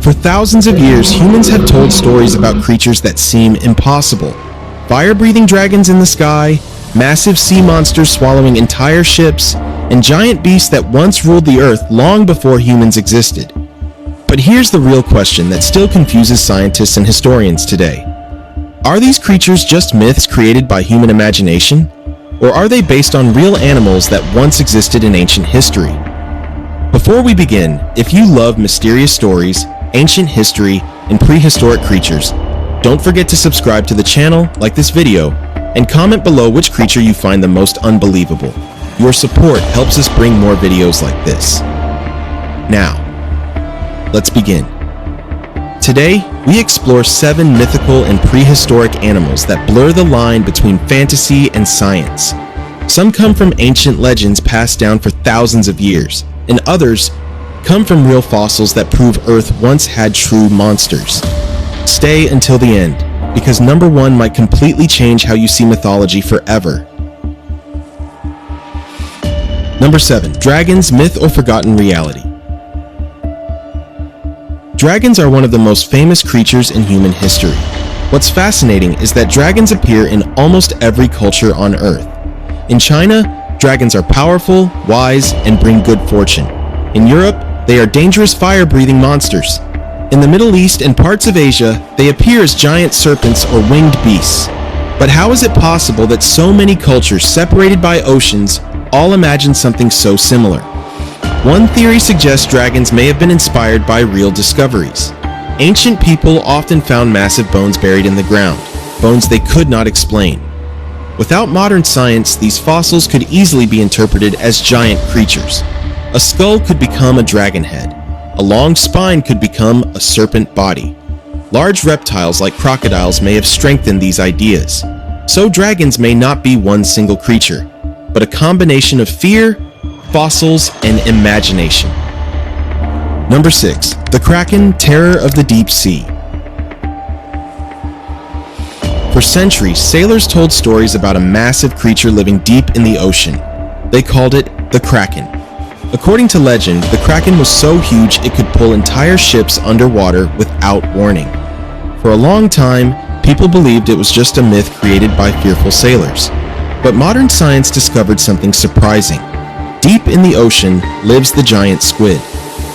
For thousands of years, humans have told stories about creatures that seem impossible. Fire-breathing dragons in the sky, massive sea monsters swallowing entire ships, and giant beasts that once ruled the earth long before humans existed. But here's the real question that still confuses scientists and historians today. Are these creatures just myths created by human imagination? Or are they based on real animals that once existed in ancient history? Before we begin, if you love mysterious stories, ancient history, and prehistoric creatures, don't forget to subscribe to the channel, like this video, and comment below which creature you find the most unbelievable. Your support helps us bring more videos like this. Now, let's begin. Today, we explore 7 mythical and prehistoric animals that blur the line between fantasy and science. Some come from ancient legends passed down for thousands of years, and others come from real fossils that prove Earth once had true monsters. Stay until the end, because number 1 might completely change how you see mythology forever. Number 7. Dragons, myth or forgotten reality. Dragons are one of the most famous creatures in human history. What's fascinating is that dragons appear in almost every culture on Earth. In China, dragons are powerful, wise, and bring good fortune. In Europe, they are dangerous fire-breathing monsters. In the Middle East and parts of Asia, they appear as giant serpents or winged beasts. But how is it possible that so many cultures separated by oceans all imagine something so similar? One theory suggests dragons may have been inspired by real discoveries. Ancient people often found massive bones buried in the ground, bones they could not explain. Without modern science, these fossils could easily be interpreted as giant creatures. A skull could become a dragon head. A long spine could become a serpent body. Large reptiles like crocodiles may have strengthened these ideas. So dragons may not be one single creature, but a combination of fear, fossils, and imagination. Number 6. The Kraken, terror of the deep sea. For centuries, sailors told stories about a massive creature living deep in the ocean. They called it the Kraken. According to legend, the Kraken was so huge it could pull entire ships underwater without warning. For a long time, people believed it was just a myth created by fearful sailors. But modern science discovered something surprising. Deep in the ocean lives the giant squid.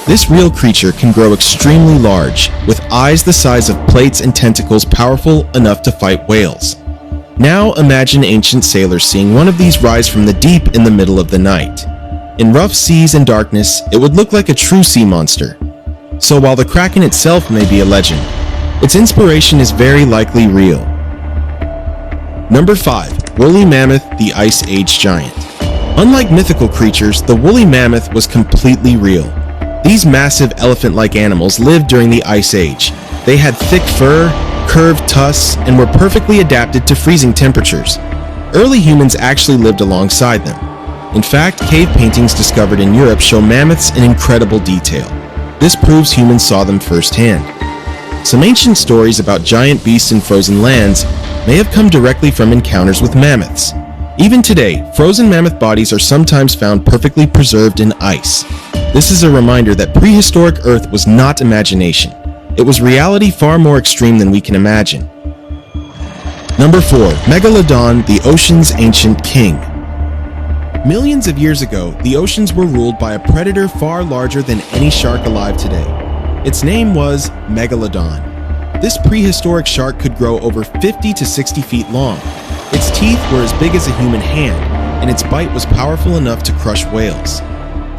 This real creature can grow extremely large, with eyes the size of plates and tentacles powerful enough to fight whales. Now imagine ancient sailors seeing one of these rise from the deep in the middle of the night. In rough seas and darkness, it would look like a true sea monster. So while the Kraken itself may be a legend, its inspiration is very likely real. Number 5. Woolly Mammoth, the Ice Age giant. Unlike mythical creatures, the woolly mammoth was completely real. These massive elephant-like animals lived during the Ice Age. They had thick fur, curved tusks, and were perfectly adapted to freezing temperatures. Early humans actually lived alongside them. In fact, cave paintings discovered in Europe show mammoths in incredible detail. This proves humans saw them firsthand. Some ancient stories about giant beasts in frozen lands may have come directly from encounters with mammoths. Even today, frozen mammoth bodies are sometimes found perfectly preserved in ice. This is a reminder that prehistoric Earth was not imagination. It was reality far more extreme than we can imagine. Number 4. Megalodon, the ocean's ancient king. Millions of years ago, the oceans were ruled by a predator far larger than any shark alive today. Its name was Megalodon. This prehistoric shark could grow over 50 to 60 feet long. Its teeth were as big as a human hand, and its bite was powerful enough to crush whales.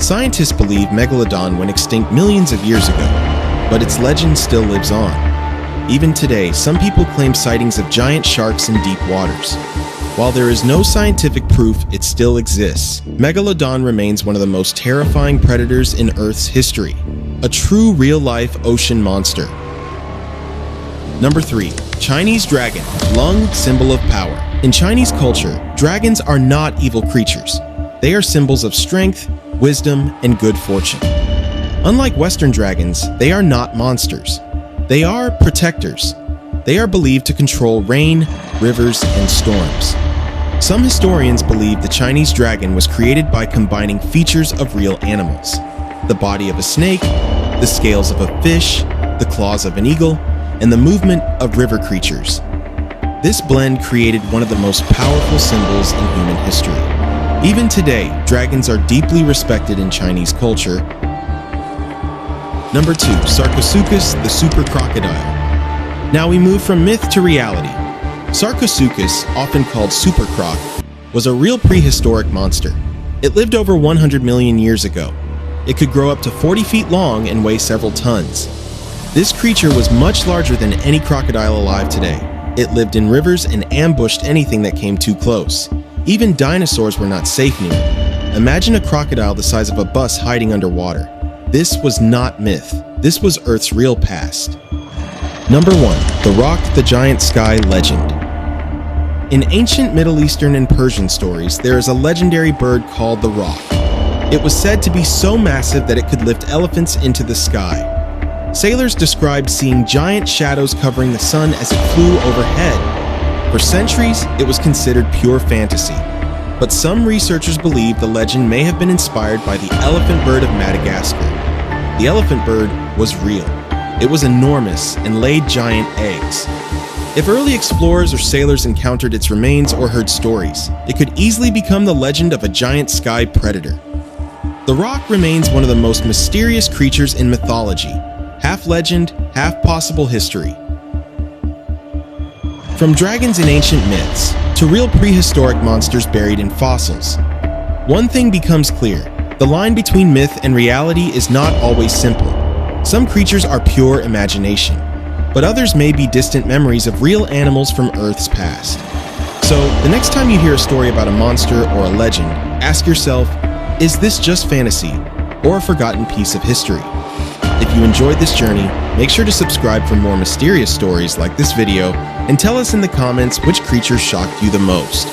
Scientists believe Megalodon went extinct millions of years ago, but its legend still lives on. Even today, some people claim sightings of giant sharks in deep waters. While there is no scientific proof it still exists, Megalodon remains one of the most terrifying predators in Earth's history. A true real-life ocean monster. Number 3. Chinese dragon, lung, symbol of power. In Chinese culture, dragons are not evil creatures. They are symbols of strength, wisdom, and good fortune. Unlike Western dragons, they are not monsters. They are protectors. They are believed to control rain, rivers, and storms. Some historians believe the Chinese dragon was created by combining features of real animals: the body of a snake, the scales of a fish, the claws of an eagle, and the movement of river creatures. This blend created one of the most powerful symbols in human history. Even today, dragons are deeply respected in Chinese culture. Number 2. Sarcosuchus, the super crocodile. Now we move from myth to reality. Sarcosuchus, often called super croc, was a real prehistoric monster. It lived over 100 million years ago. It could grow up to 40 feet long and weigh several tons. This creature was much larger than any crocodile alive today. It lived in rivers and ambushed anything that came too close. Even dinosaurs were not safe near it. Imagine a crocodile the size of a bus hiding underwater. This was not myth. This was Earth's real past. Number 1. The Rock, the Giant Sky legend. In ancient Middle Eastern and Persian stories, there is a legendary bird called the Rock. It was said to be so massive that it could lift elephants into the sky. Sailors described seeing giant shadows covering the sun as it flew overhead. For centuries, it was considered pure fantasy. But some researchers believe the legend may have been inspired by the elephant bird of Madagascar. The elephant bird was real. It was enormous and laid giant eggs. If early explorers or sailors encountered its remains or heard stories, it could easily become the legend of a giant sky predator. The Rock remains one of the most mysterious creatures in mythology, half legend, half possible history. From dragons in ancient myths to real prehistoric monsters buried in fossils, one thing becomes clear: the line between myth and reality is not always simple. Some creatures are pure imagination, but others may be distant memories of real animals from Earth's past. So, the next time you hear a story about a monster or a legend, ask yourself, is this just fantasy or a forgotten piece of history? If you enjoyed this journey, make sure to subscribe for more mysterious stories like this video and tell us in the comments which creature shocked you the most.